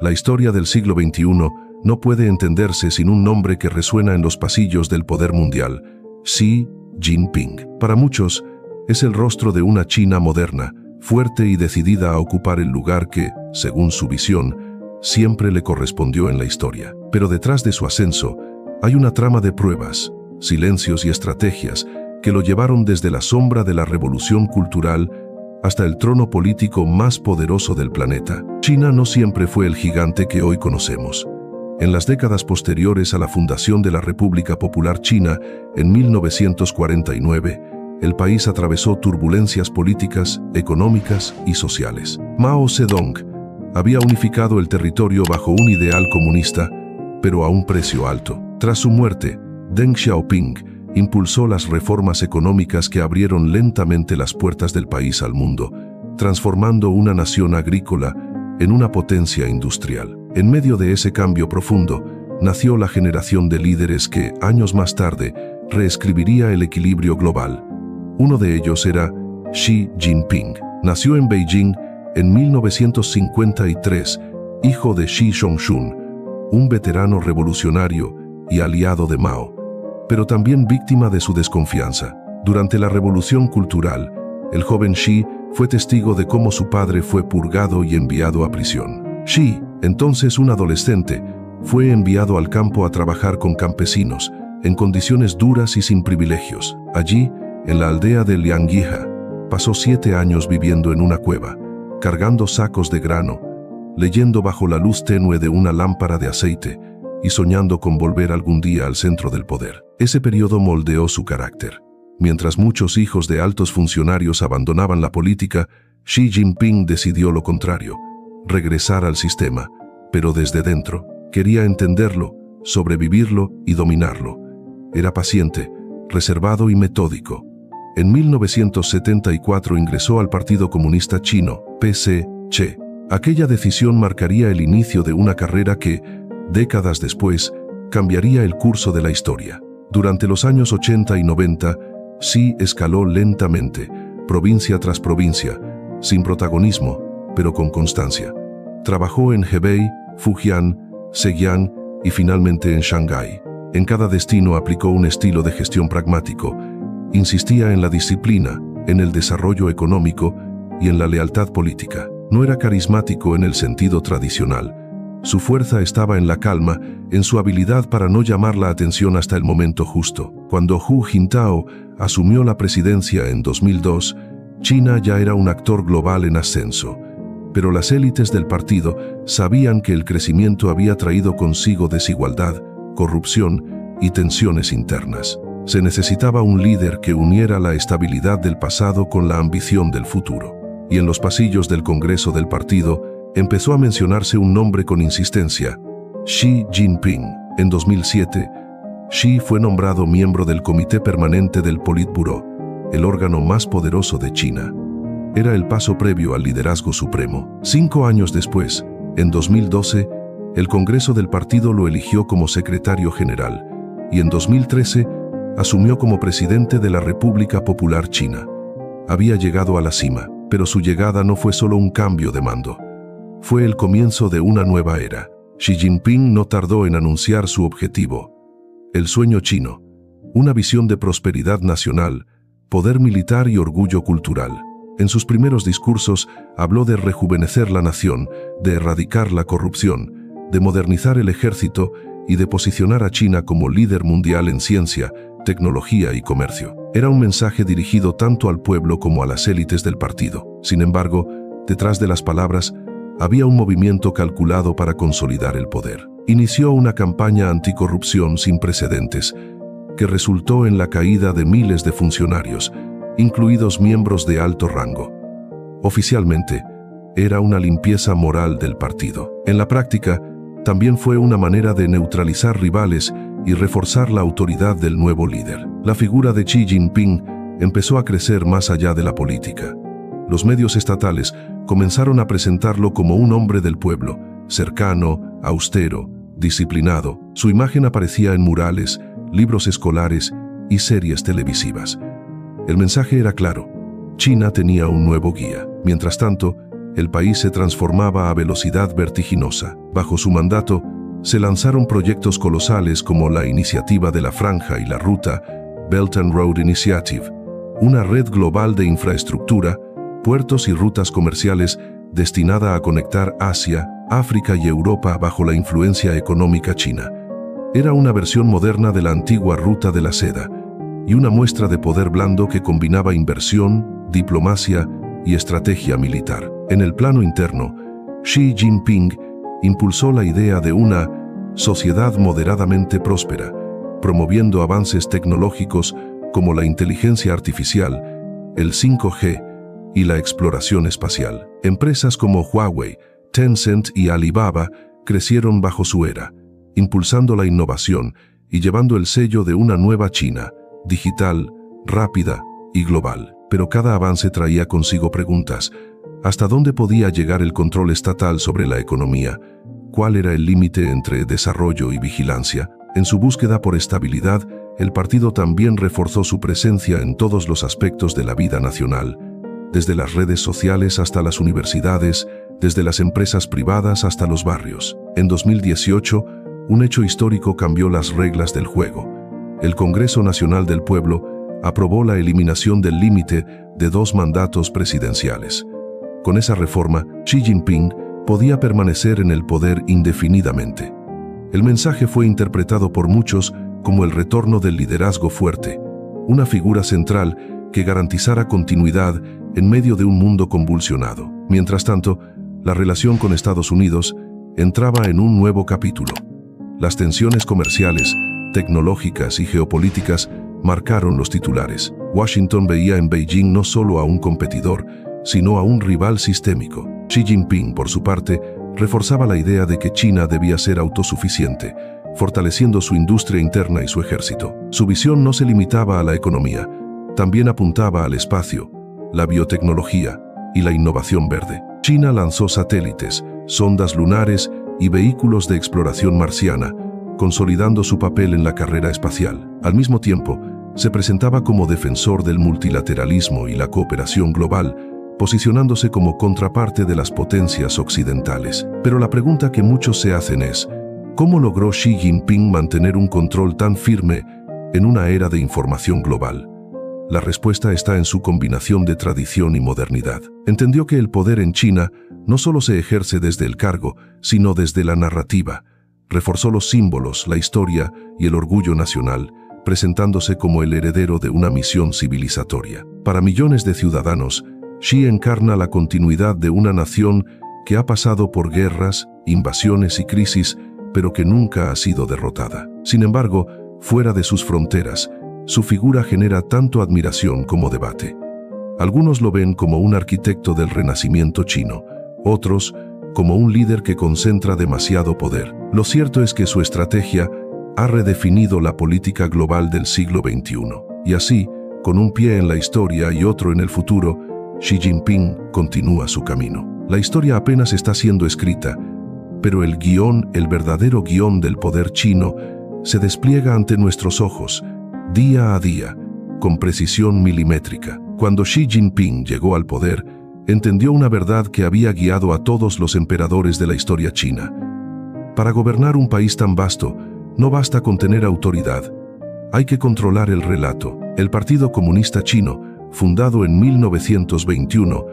La historia del siglo XXI no puede entenderse sin un nombre que resuena en los pasillos del poder mundial: Xi Jinping. Para muchos, es el rostro de una China moderna, fuerte y decidida a ocupar el lugar que, según su visión, siempre le correspondió en la historia. Pero detrás de su ascenso, hay una trama de pruebas, silencios y estrategias que lo llevaron desde la sombra de la revolución cultural hasta el trono político más poderoso del planeta. China no siempre fue el gigante que hoy conocemos. En las décadas posteriores a la fundación de la República Popular China, en 1949, el país atravesó turbulencias políticas, económicas y sociales. Mao Zedong había unificado el territorio bajo un ideal comunista, pero a un precio alto. Tras su muerte, Deng Xiaoping impulsó las reformas económicas que abrieron lentamente las puertas del país al mundo, transformando una nación agrícola en una potencia industrial. En medio de ese cambio profundo, nació la generación de líderes que, años más tarde, reescribiría el equilibrio global. Uno de ellos era Xi Jinping. Nació en Beijing en 1953, hijo de Xi Zhongxun, un veterano revolucionario y aliado de Mao, pero también víctima de su desconfianza. Durante la Revolución Cultural, el joven Xi fue testigo de cómo su padre fue purgado y enviado a prisión. Xi, entonces un adolescente, fue enviado al campo a trabajar con campesinos, en condiciones duras y sin privilegios. Allí, en la aldea de Liangyija, pasó 7 años viviendo en una cueva, cargando sacos de grano, leyendo bajo la luz tenue de una lámpara de aceite y soñando con volver algún día al centro del poder. Ese periodo moldeó su carácter. Mientras muchos hijos de altos funcionarios abandonaban la política, Xi Jinping decidió lo contrario: regresar al sistema, pero desde dentro. Quería entenderlo, sobrevivirlo y dominarlo. Era paciente, reservado y metódico. En 1974 ingresó al Partido Comunista Chino, PCC. Aquella decisión marcaría el inicio de una carrera que, décadas después, cambiaría el curso de la historia. Durante los años 80 y 90, Xi escaló lentamente, provincia tras provincia, sin protagonismo, pero con constancia. Trabajó en Hebei, Fujian, Zhejiang y finalmente en Shanghái. En cada destino aplicó un estilo de gestión pragmático. Insistía en la disciplina, en el desarrollo económico y en la lealtad política. No era carismático en el sentido tradicional. Su fuerza estaba en la calma, en su habilidad para no llamar la atención hasta el momento justo. Cuando Hu Jintao asumió la presidencia en 2002, China ya era un actor global en ascenso. Pero las élites del partido sabían que el crecimiento había traído consigo desigualdad, corrupción y tensiones internas. Se necesitaba un líder que uniera la estabilidad del pasado con la ambición del futuro. Y en los pasillos del Congreso del partido empezó a mencionarse un nombre con insistencia: Xi Jinping. En 2007, Xi fue nombrado miembro del Comité Permanente del Politburó, el órgano más poderoso de China. Era el paso previo al liderazgo supremo. 5 años después, en 2012, el Congreso del partido lo eligió como secretario general y en 2013 asumió como presidente de la República Popular China. Había llegado a la cima, pero su llegada no fue solo un cambio de mando. Fue el comienzo de una nueva era. Xi Jinping no tardó en anunciar su objetivo: el sueño chino, una visión de prosperidad nacional, poder militar y orgullo cultural. En sus primeros discursos habló de rejuvenecer la nación, de erradicar la corrupción, de modernizar el ejército y de posicionar a China como líder mundial en ciencia, tecnología y comercio. Era un mensaje dirigido tanto al pueblo como a las élites del partido. Sin embargo, detrás de las palabras, había un movimiento calculado para consolidar el poder. Inició una campaña anticorrupción sin precedentes, que resultó en la caída de miles de funcionarios, incluidos miembros de alto rango. Oficialmente, era una limpieza moral del partido. En la práctica, también fue una manera de neutralizar rivales y reforzar la autoridad del nuevo líder. La figura de Xi Jinping empezó a crecer más allá de la política. Los medios estatales comenzaron a presentarlo como un hombre del pueblo, cercano, austero, disciplinado. Su imagen aparecía en murales, libros escolares y series televisivas. El mensaje era claro: China tenía un nuevo guía. Mientras tanto, el país se transformaba a velocidad vertiginosa. Bajo su mandato, se lanzaron proyectos colosales como la Iniciativa de la Franja y la Ruta, Belt and Road Initiative, una red global de infraestructura, puertos y rutas comerciales destinada a conectar Asia, África y Europa bajo la influencia económica china. Era una versión moderna de la antigua Ruta de la Seda y una muestra de poder blando que combinaba inversión, diplomacia y estrategia militar. En el plano interno, Xi Jinping impulsó la idea de una sociedad moderadamente próspera, promoviendo avances tecnológicos como la inteligencia artificial, el 5G y la exploración espacial. Empresas como Huawei, Tencent y Alibaba crecieron bajo su era, impulsando la innovación y llevando el sello de una nueva China, digital, rápida y global. Pero cada avance traía consigo preguntas. ¿Hasta dónde podía llegar el control estatal sobre la economía? ¿Cuál era el límite entre desarrollo y vigilancia? En su búsqueda por estabilidad, el partido también reforzó su presencia en todos los aspectos de la vida nacional, desde las redes sociales hasta las universidades, desde las empresas privadas hasta los barrios. En 2018, un hecho histórico cambió las reglas del juego. El Congreso Nacional del Pueblo aprobó la eliminación del límite de 2 mandatos presidenciales. Con esa reforma, Xi Jinping podía permanecer en el poder indefinidamente. El mensaje fue interpretado por muchos como el retorno del liderazgo fuerte, una figura central que garantizara continuidad en medio de un mundo convulsionado. Mientras tanto, la relación con Estados Unidos entraba en un nuevo capítulo. Las tensiones comerciales, tecnológicas y geopolíticas marcaron los titulares. Washington veía en Beijing no solo a un competidor, sino a un rival sistémico. Xi Jinping, por su parte, reforzaba la idea de que China debía ser autosuficiente, fortaleciendo su industria interna y su ejército. Su visión no se limitaba a la economía, también apuntaba al espacio, la biotecnología y la innovación verde. China lanzó satélites, sondas lunares y vehículos de exploración marciana, consolidando su papel en la carrera espacial. Al mismo tiempo, se presentaba como defensor del multilateralismo y la cooperación global, posicionándose como contraparte de las potencias occidentales. Pero la pregunta que muchos se hacen es, ¿cómo logró Xi Jinping mantener un control tan firme en una era de información global? La respuesta está en su combinación de tradición y modernidad. Entendió que el poder en China no solo se ejerce desde el cargo, sino desde la narrativa. Reforzó los símbolos, la historia y el orgullo nacional, presentándose como el heredero de una misión civilizatoria. Para millones de ciudadanos, Xi encarna la continuidad de una nación que ha pasado por guerras, invasiones y crisis, pero que nunca ha sido derrotada. Sin embargo, fuera de sus fronteras, su figura genera tanto admiración como debate. Algunos lo ven como un arquitecto del renacimiento chino, otros como un líder que concentra demasiado poder. Lo cierto es que su estrategia ha redefinido la política global del siglo XXI. Y así, con un pie en la historia y otro en el futuro, Xi Jinping continúa su camino. La historia apenas está siendo escrita, pero el verdadero guión del poder chino, se despliega ante nuestros ojos, día a día, con precisión milimétrica. Cuando Xi Jinping llegó al poder, entendió una verdad que había guiado a todos los emperadores de la historia china. Para gobernar un país tan vasto, no basta con tener autoridad, hay que controlar el relato. El Partido Comunista Chino, fundado en 1921,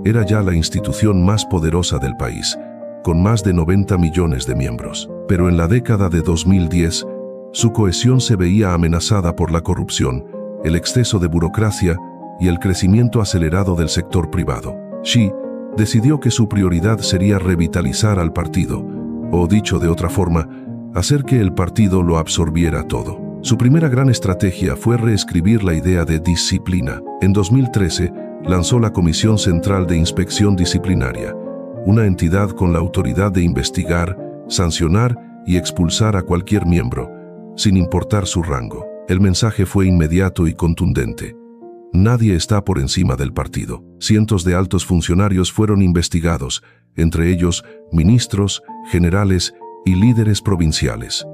era ya la institución más poderosa del país, con más de 90 millones de miembros. Pero en la década de 2010, su cohesión se veía amenazada por la corrupción, el exceso de burocracia y el crecimiento acelerado del sector privado. Xi decidió que su prioridad sería revitalizar al partido, o dicho de otra forma, hacer que el partido lo absorbiera todo. Su primera gran estrategia fue reescribir la idea de disciplina. En 2013, lanzó la Comisión Central de Inspección Disciplinaria, una entidad con la autoridad de investigar, sancionar y expulsar a cualquier miembro, sin importar su rango. El mensaje fue inmediato y contundente. Nadie está por encima del partido. Cientos de altos funcionarios fueron investigados, entre ellos ministros, generales y líderes provinciales.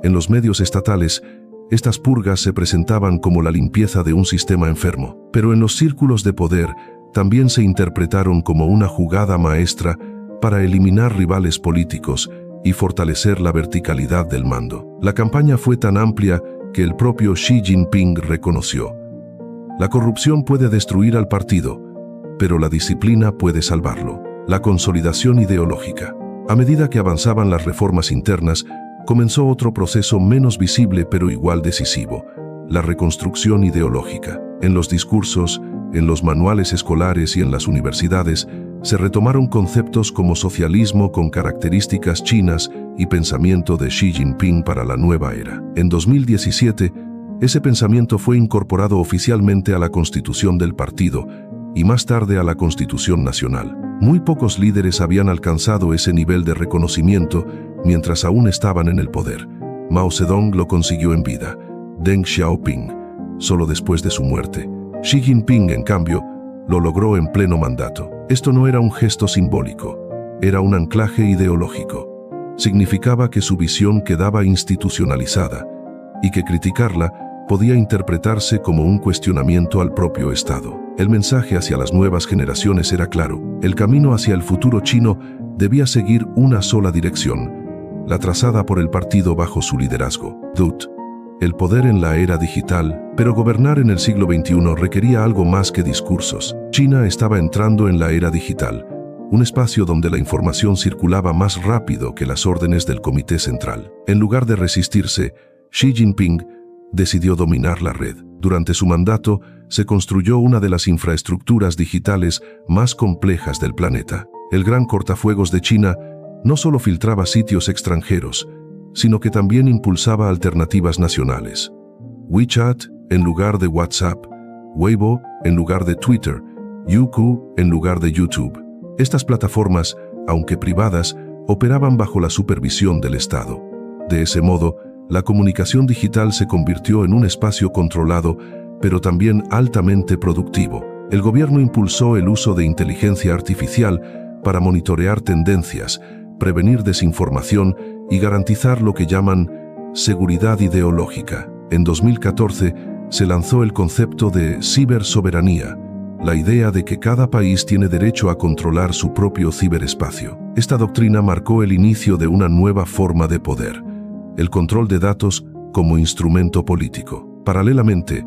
En los medios estatales, estas purgas se presentaban como la limpieza de un sistema enfermo, pero en los círculos de poder también se interpretaron como una jugada maestra para eliminar rivales políticos y fortalecer la verticalidad del mando. La campaña fue tan amplia que el propio Xi Jinping reconoció: la corrupción puede destruir al partido, pero la disciplina puede salvarlo. La consolidación ideológica. A medida que avanzaban las reformas internas, comenzó otro proceso menos visible pero igual decisivo: la reconstrucción ideológica. En los discursos, en los manuales escolares y en las universidades, se retomaron conceptos como socialismo con características chinas y pensamiento de Xi Jinping para la nueva era. En 2017, ese pensamiento fue incorporado oficialmente a la Constitución del partido y más tarde a la Constitución Nacional. Muy pocos líderes habían alcanzado ese nivel de reconocimiento mientras aún estaban en el poder. Mao Zedong lo consiguió en vida, Deng Xiaoping solo después de su muerte. Xi Jinping, en cambio, lo logró en pleno mandato. Esto no era un gesto simbólico, era un anclaje ideológico. Significaba que su visión quedaba institucionalizada y que criticarla podía interpretarse como un cuestionamiento al propio Estado. El mensaje hacia las nuevas generaciones era claro: el camino hacia el futuro chino debía seguir una sola dirección, la trazada por el partido bajo su liderazgo. DUT. El poder en la era digital, pero gobernar en el siglo XXI requería algo más que discursos. China estaba entrando en la era digital, un espacio donde la información circulaba más rápido que las órdenes del Comité Central. En lugar de resistirse, Xi Jinping decidió dominar la red. Durante su mandato, se construyó una de las infraestructuras digitales más complejas del planeta. El gran cortafuegos de China no solo filtraba sitios extranjeros, sino que también impulsaba alternativas nacionales. WeChat en lugar de WhatsApp, Weibo en lugar de Twitter, Youku en lugar de YouTube. Estas plataformas, aunque privadas, operaban bajo la supervisión del Estado. De ese modo, la comunicación digital se convirtió en un espacio controlado, pero también altamente productivo. El gobierno impulsó el uso de inteligencia artificial para monitorear tendencias, prevenir desinformación y garantizar lo que llaman seguridad ideológica. En 2014 se lanzó el concepto de cibersoberanía, la idea de que cada país tiene derecho a controlar su propio ciberespacio. Esta doctrina marcó el inicio de una nueva forma de poder: el control de datos como instrumento político. Paralelamente,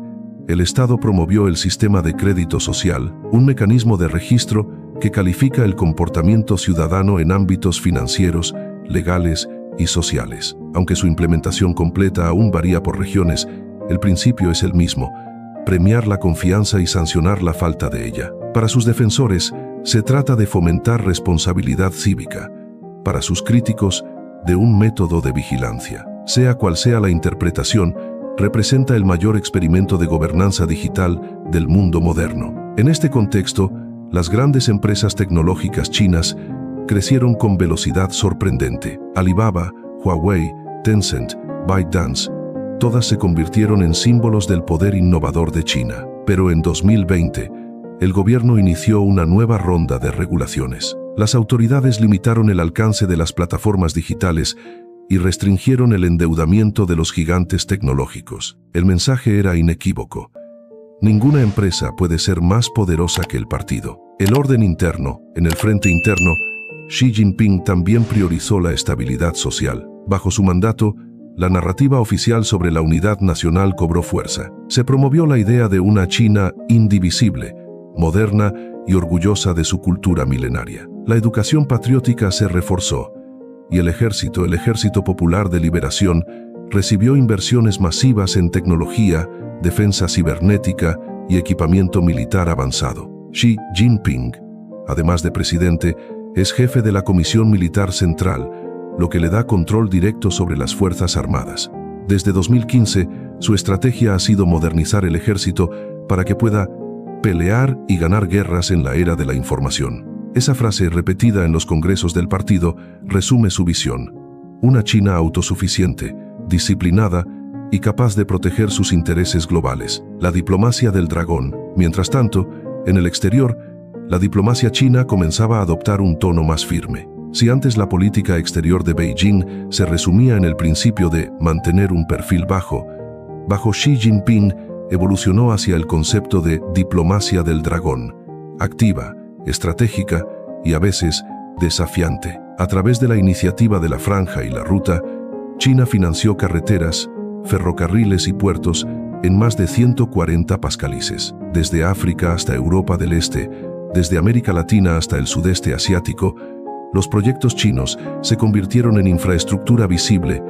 el Estado promovió el sistema de crédito social, un mecanismo de registro que califica el comportamiento ciudadano en ámbitos financieros, legales y sociales. Aunque su implementación completa aún varía por regiones, el principio es el mismo: premiar la confianza y sancionar la falta de ella. Para sus defensores, se trata de fomentar responsabilidad cívica. Para sus críticos, de un método de vigilancia. Sea cual sea la interpretación, representa el mayor experimento de gobernanza digital del mundo moderno. En este contexto, las grandes empresas tecnológicas chinas crecieron con velocidad sorprendente. Alibaba, Huawei, Tencent, ByteDance, todas se convirtieron en símbolos del poder innovador de China. Pero en 2020, el gobierno inició una nueva ronda de regulaciones. Las autoridades limitaron el alcance de las plataformas digitales y restringieron el endeudamiento de los gigantes tecnológicos. El mensaje era inequívoco: ninguna empresa puede ser más poderosa que el partido. El orden interno. En el frente interno, Xi Jinping también priorizó la estabilidad social. Bajo su mandato, la narrativa oficial sobre la unidad nacional cobró fuerza. Se promovió la idea de una China indivisible, moderna y orgullosa de su cultura milenaria. La educación patriótica se reforzó, y el Ejército Popular de Liberación, recibió inversiones masivas en tecnología, defensa cibernética y equipamiento militar avanzado. Xi Jinping, además de presidente, es jefe de la Comisión Militar Central, lo que le da control directo sobre las Fuerzas Armadas. Desde 2015, su estrategia ha sido modernizar el ejército para que pueda pelear y ganar guerras en la era de la información. Esa frase, repetida en los congresos del partido, resume su visión: una China autosuficiente, disciplinada y capaz de proteger sus intereses globales. La diplomacia del dragón. Mientras tanto, en el exterior, la diplomacia china comenzaba a adoptar un tono más firme. Si antes la política exterior de Beijing se resumía en el principio de mantener un perfil bajo Xi Jinping evolucionó hacia el concepto de diplomacia del dragón, activa, estratégica y a veces desafiante. A través de la iniciativa de la Franja y la Ruta, China financió carreteras, ferrocarriles y puertos en más de 140 países. Desde África hasta Europa del Este, desde América Latina hasta el sudeste asiático, los proyectos chinos se convirtieron en infraestructura visible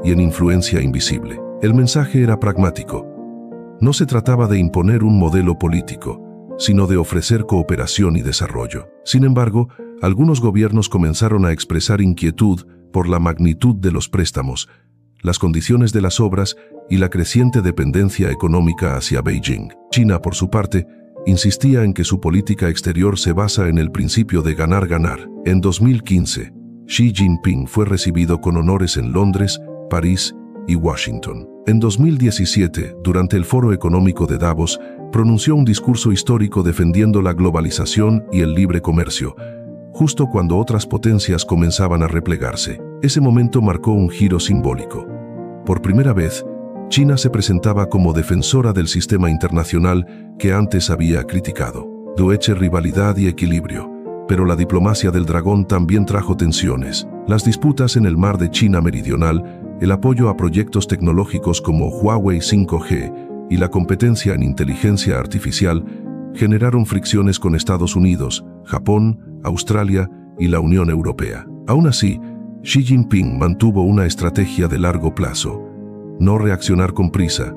y en influencia invisible. El mensaje era pragmático. No se trataba de imponer un modelo político, sino de ofrecer cooperación y desarrollo. Sin embargo, algunos gobiernos comenzaron a expresar inquietud por la magnitud de los préstamos, las condiciones de las obras y la creciente dependencia económica hacia Beijing. China, por su parte, insistía en que su política exterior se basa en el principio de ganar-ganar. En 2015, Xi Jinping fue recibido con honores en Londres, París y Washington. En 2017, durante el Foro Económico de Davos, pronunció un discurso histórico defendiendo la globalización y el libre comercio, justo cuando otras potencias comenzaban a replegarse. Ese momento marcó un giro simbólico. Por primera vez, China se presentaba como defensora del sistema internacional que antes había criticado. Dueche rivalidad y equilibrio, pero la diplomacia del dragón también trajo tensiones. Las disputas en el mar de China Meridional, el apoyo a proyectos tecnológicos como Huawei 5G y la competencia en inteligencia artificial generaron fricciones con Estados Unidos, Japón, Australia y la Unión Europea. Aún así, Xi Jinping mantuvo una estrategia de largo plazo. No reaccionar con prisa,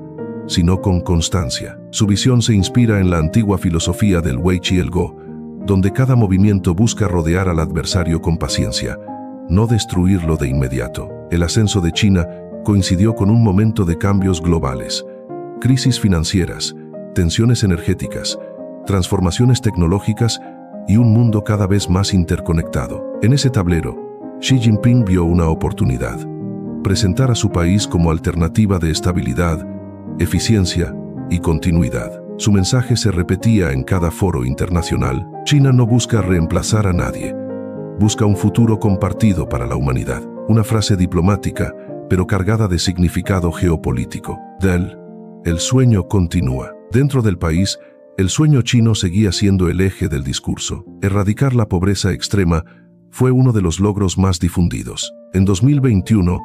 sino con constancia. Su visión se inspira en la antigua filosofía del Wei Qielgo, donde cada movimiento busca rodear al adversario con paciencia, no destruirlo de inmediato. El ascenso de China coincidió con un momento de cambios globales, crisis financieras, tensiones energéticas, transformaciones tecnológicas y un mundo cada vez más interconectado. En ese tablero, Xi Jinping vio una oportunidad: presentar a su país como alternativa de estabilidad, eficiencia y continuidad. Su mensaje se repetía en cada foro internacional: China no busca reemplazar a nadie, busca un futuro compartido para la humanidad. Una frase diplomática, pero cargada de significado geopolítico. El sueño continúa. Dentro del país, el sueño chino seguía siendo el eje del discurso. Erradicar la pobreza extrema fue uno de los logros más difundidos. En 2021,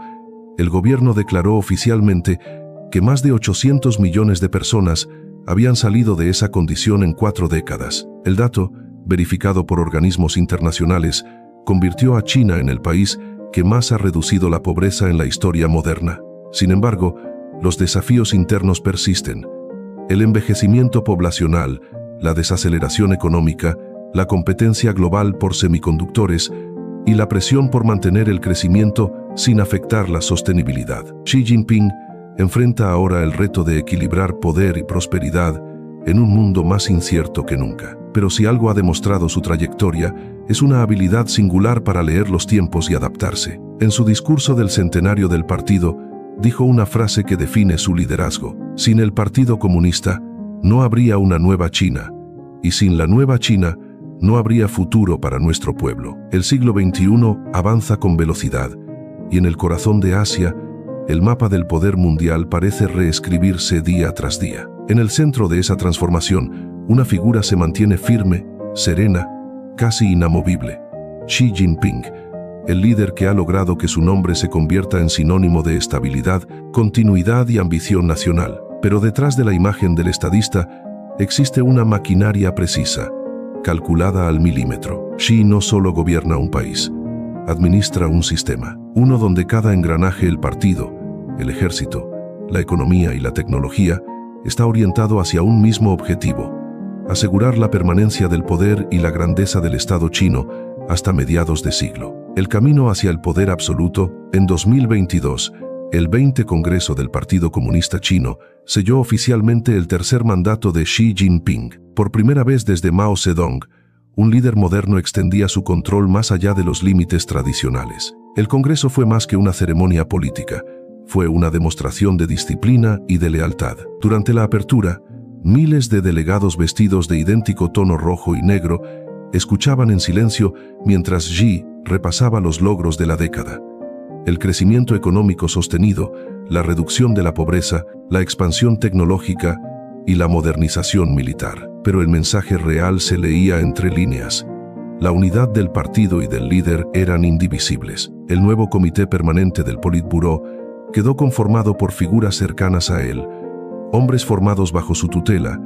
el gobierno declaró oficialmente que más de 800 millones de personas habían salido de esa condición en 4 décadas. El dato, verificado por organismos internacionales, convirtió a China en el país que más ha reducido la pobreza en la historia moderna. Sin embargo, los desafíos internos persisten. El envejecimiento poblacional, la desaceleración económica, la competencia global por semiconductores y la presión por mantener el crecimiento sin afectar la sostenibilidad. Xi Jinping enfrenta ahora el reto de equilibrar poder y prosperidad en un mundo más incierto que nunca. Pero si algo ha demostrado su trayectoria, es una habilidad singular para leer los tiempos y adaptarse. En su discurso del centenario del partido, dijo una frase que define su liderazgo: sin el Partido Comunista, no habría una nueva China, y sin la nueva China, no habría futuro para nuestro pueblo. El siglo XXI avanza con velocidad, y en el corazón de Asia, el mapa del poder mundial parece reescribirse día tras día. En el centro de esa transformación, una figura se mantiene firme, serena, casi inamovible: Xi Jinping, el líder que ha logrado que su nombre se convierta en sinónimo de estabilidad, continuidad y ambición nacional. Pero detrás de la imagen del estadista existe una maquinaria precisa, calculada al milímetro. Xi no solo gobierna un país, administra un sistema, uno donde cada engranaje, el partido, el ejército, la economía y la tecnología, está orientado hacia un mismo objetivo: asegurar la permanencia del poder y la grandeza del Estado chino hasta mediados de siglo. El camino hacia el poder absoluto. En 2022, el 20 Congreso del Partido Comunista Chino selló oficialmente el tercer mandato de Xi Jinping. Por primera vez desde Mao Zedong, un líder moderno extendía su control más allá de los límites tradicionales. El Congreso fue más que una ceremonia política, fue una demostración de disciplina y de lealtad. Durante la apertura, miles de delegados vestidos de idéntico tono rojo y negro escuchaban en silencio mientras Xi repasaba los logros de la década: el crecimiento económico sostenido, la reducción de la pobreza, la expansión tecnológica y la modernización militar. pero el mensaje real se leía entre líneas. La unidad del partido y del líder eran indivisibles. El nuevo comité permanente del Politburó quedó conformado por figuras cercanas a él, hombres formados bajo su tutela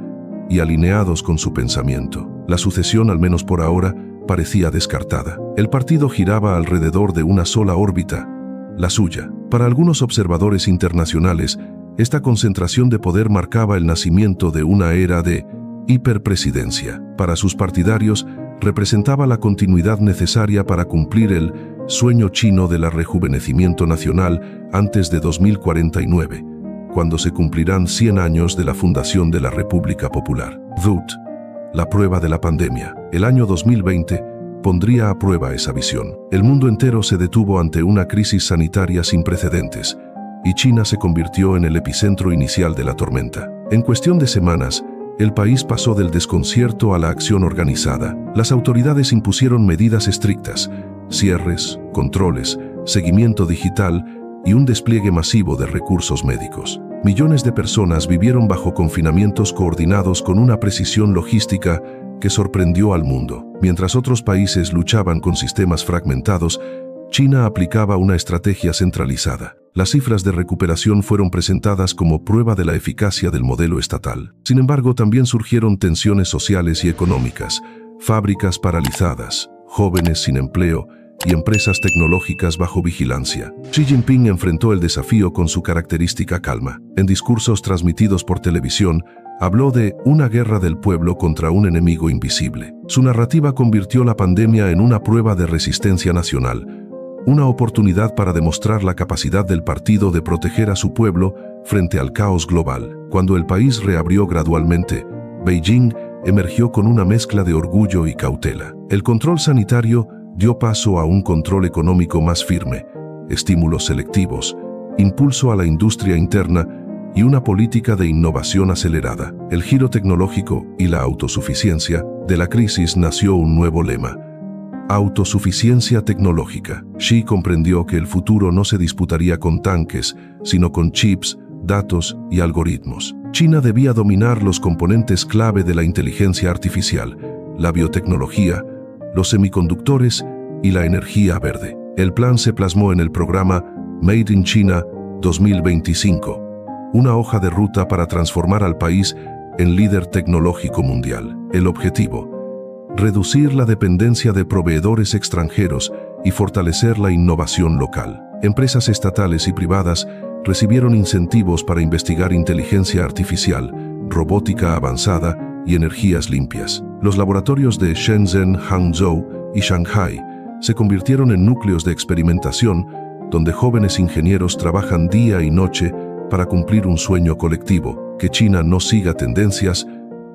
y alineados con su pensamiento. La sucesión, al menos por ahora, parecía descartada. El partido giraba alrededor de una sola órbita, la suya. Para algunos observadores internacionales, esta concentración de poder marcaba el nacimiento de una era de hiperpresidencia. Para sus partidarios, representaba la continuidad necesaria para cumplir el sueño chino del rejuvenecimiento nacional antes de 2049, cuando se cumplirán 100 años de la fundación de la República Popular. DUT, la prueba de la pandemia. El año 2020 pondría a prueba esa visión. El mundo entero se detuvo ante una crisis sanitaria sin precedentes, y China se convirtió en el epicentro inicial de la tormenta. En cuestión de semanas, el país pasó del desconcierto a la acción organizada. Las autoridades impusieron medidas estrictas, cierres, controles, seguimiento digital y un despliegue masivo de recursos médicos. Millones de personas vivieron bajo confinamientos coordinados con una precisión logística que sorprendió al mundo. Mientras otros países luchaban con sistemas fragmentados, China aplicaba una estrategia centralizada. Las cifras de recuperación fueron presentadas como prueba de la eficacia del modelo estatal. Sin embargo, también surgieron tensiones sociales y económicas, fábricas paralizadas, jóvenes sin empleo y empresas tecnológicas bajo vigilancia. Xi Jinping enfrentó el desafío con su característica calma. En discursos transmitidos por televisión, habló de una guerra del pueblo contra un enemigo invisible. Su narrativa convirtió la pandemia en una prueba de resistencia nacional, una oportunidad para demostrar la capacidad del partido de proteger a su pueblo frente al caos global. Cuando el país reabrió gradualmente, Beijing emergió con una mezcla de orgullo y cautela. El control sanitario dio paso a un control económico más firme, estímulos selectivos, impulso a la industria interna y una política de innovación acelerada. El giro tecnológico y la autosuficiencia. De la crisis nació un nuevo lema: autosuficiencia tecnológica. Xi comprendió que el futuro no se disputaría con tanques, sino con chips, datos y algoritmos. China debía dominar los componentes clave de la inteligencia artificial, la biotecnología, los semiconductores y la energía verde. El plan se plasmó en el programa Made in China 2025, una hoja de ruta para transformar al país en líder tecnológico mundial. El objetivo: reducir la dependencia de proveedores extranjeros y fortalecer la innovación local. Empresas estatales y privadas recibieron incentivos para investigar inteligencia artificial, robótica avanzada y energías limpias. Los laboratorios de Shenzhen, Hangzhou y Shanghai se convirtieron en núcleos de experimentación donde jóvenes ingenieros trabajan día y noche para cumplir un sueño colectivo: que China no siga tendencias,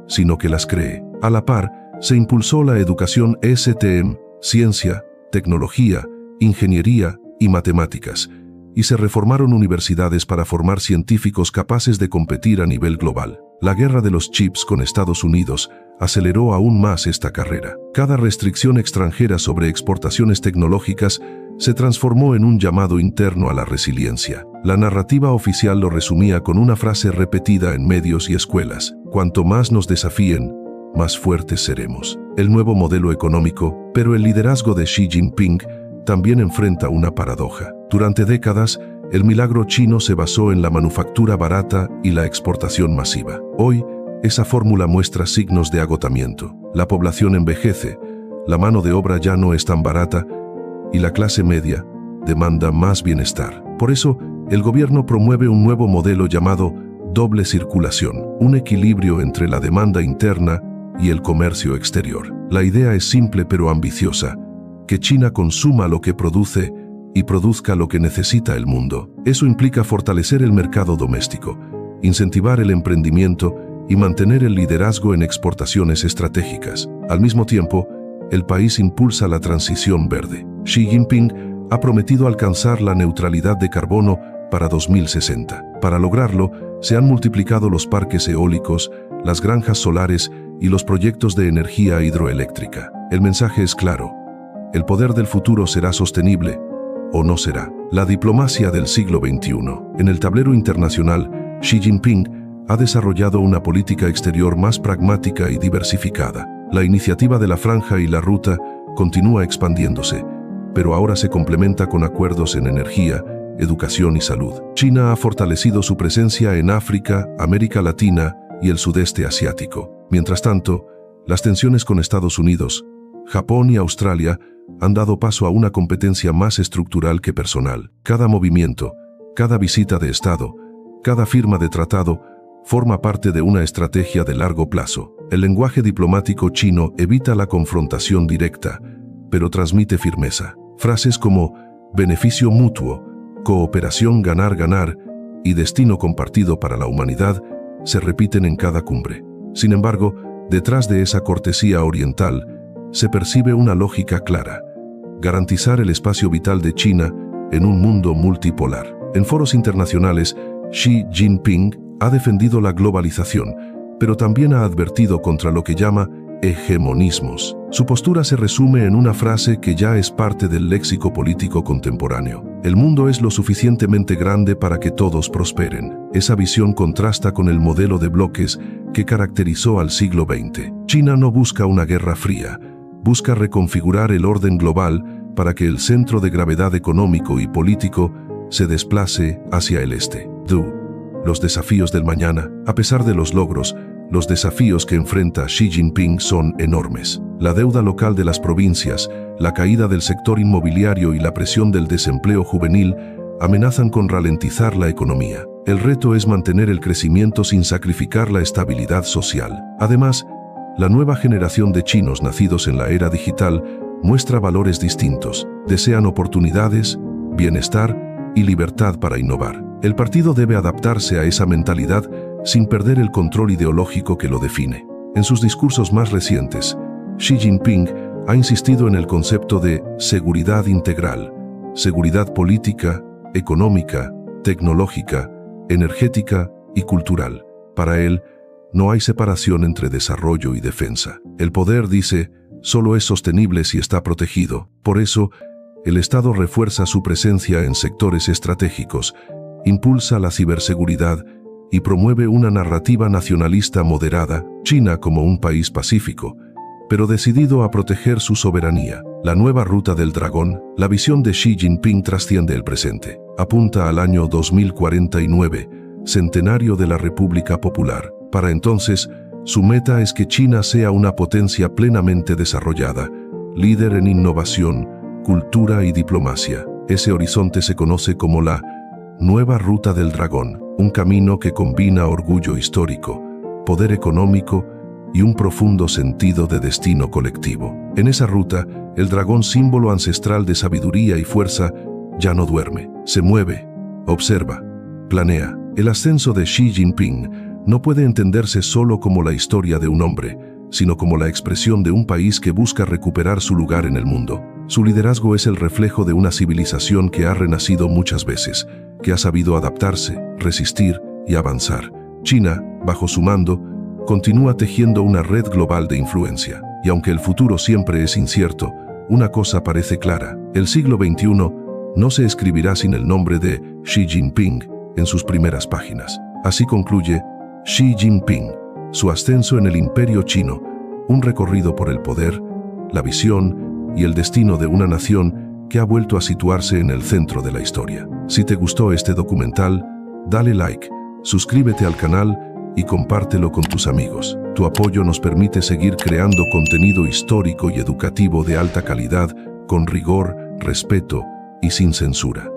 sino que las cree. A la par, se impulsó la educación STEM, ciencia, tecnología, ingeniería y matemáticas, y se reformaron universidades para formar científicos capaces de competir a nivel global. La guerra de los chips con Estados Unidos aceleró aún más esta carrera. Cada restricción extranjera sobre exportaciones tecnológicas se transformó en un llamado interno a la resiliencia. La narrativa oficial lo resumía con una frase repetida en medios y escuelas: cuanto más nos desafíen, más fuertes seremos. El nuevo modelo económico, pero el liderazgo de Xi Jinping también enfrenta una paradoja. Durante décadas, el milagro chino se basó en la manufactura barata y la exportación masiva. Hoy, esa fórmula muestra signos de agotamiento. La población envejece, la mano de obra ya no es tan barata y la clase media demanda más bienestar. Por eso, el gobierno promueve un nuevo modelo llamado doble circulación, un equilibrio entre la demanda interna y el comercio exterior. La idea es simple pero ambiciosa: que China consuma lo que produce y produzca lo que necesita el mundo. Eso implica fortalecer el mercado doméstico, incentivar el emprendimiento y mantener el liderazgo en exportaciones estratégicas. Al mismo tiempo, el país impulsa la transición verde. Xi Jinping ha prometido alcanzar la neutralidad de carbono para 2060. Para lograrlo, se han multiplicado los parques eólicos, las granjas solares y los proyectos de energía hidroeléctrica. El mensaje es claro: el poder del futuro será sostenible o no será. La diplomacia del siglo XXI. En el tablero internacional, Xi Jinping ha desarrollado una política exterior más pragmática y diversificada. La iniciativa de la Franja y la Ruta continúa expandiéndose, pero ahora se complementa con acuerdos en energía, educación y salud. China ha fortalecido su presencia en África, América Latina y el sudeste asiático. Mientras tanto, las tensiones con Estados Unidos, Japón y Australia han dado paso a una competencia más estructural que personal. Cada movimiento, cada visita de Estado, cada firma de tratado forma parte de una estrategia de largo plazo. El lenguaje diplomático chino evita la confrontación directa, pero transmite firmeza. Frases como beneficio mutuo, cooperación ganar-ganar y destino compartido para la humanidad se repiten en cada cumbre. Sin embargo, detrás de esa cortesía oriental se percibe una lógica clara: garantizar el espacio vital de China en un mundo multipolar. En foros internacionales, Xi Jinping ha defendido la globalización, pero también ha advertido contra lo que llama hegemonismos. Su postura se resume en una frase que ya es parte del léxico político contemporáneo: el mundo es lo suficientemente grande para que todos prosperen. Esa visión contrasta con el modelo de bloques que caracterizó al siglo XX. China no busca una guerra fría, busca reconfigurar el orden global para que el centro de gravedad económico y político se desplace hacia el este. Los desafíos del mañana. A pesar de los logros, los desafíos que enfrenta Xi Jinping son enormes. La deuda local de las provincias, la caída del sector inmobiliario y la presión del desempleo juvenil amenazan con ralentizar la economía. El reto es mantener el crecimiento sin sacrificar la estabilidad social. Además, la nueva generación de chinos nacidos en la era digital muestra valores distintos. Desean oportunidades, bienestar y libertad para innovar. El partido debe adaptarse a esa mentalidad sin perder el control ideológico que lo define. En sus discursos más recientes, Xi Jinping ha insistido en el concepto de seguridad integral: seguridad política, económica, tecnológica, energética y cultural. Para él, no hay separación entre desarrollo y defensa. El poder, dice, solo es sostenible si está protegido. Por eso, el Estado refuerza su presencia en sectores estratégicos, impulsa la ciberseguridad y promueve una narrativa nacionalista moderada. China como un país pacífico, pero decidido a proteger su soberanía. La nueva ruta del dragón. La visión de Xi Jinping trasciende el presente. Apunta al año 2049, centenario de la República Popular. Para entonces, su meta es que China sea una potencia plenamente desarrollada, líder en innovación, cultura y diplomacia. Ese horizonte se conoce como la nueva ruta del dragón, un camino que combina orgullo histórico, poder económico y un profundo sentido de destino colectivo. En esa ruta, el dragón, símbolo ancestral de sabiduría y fuerza, ya no duerme. Se mueve, observa, planea. El ascenso de Xi Jinping no puede entenderse solo como la historia de un hombre, sino como la expresión de un país que busca recuperar su lugar en el mundo. Su liderazgo es el reflejo de una civilización que ha renacido muchas veces, que ha sabido adaptarse, resistir y avanzar. China, bajo su mando, continúa tejiendo una red global de influencia. Y aunque el futuro siempre es incierto, una cosa parece clara: el siglo XXI no se escribirá sin el nombre de Xi Jinping en sus primeras páginas. Así concluye Xi Jinping, su ascenso en el imperio chino, un recorrido por el poder, la visión y el destino de una nación que ha vuelto a situarse en el centro de la historia. Si te gustó este documental, dale like, suscríbete al canal y compártelo con tus amigos. Tu apoyo nos permite seguir creando contenido histórico y educativo de alta calidad, con rigor, respeto y sin censura.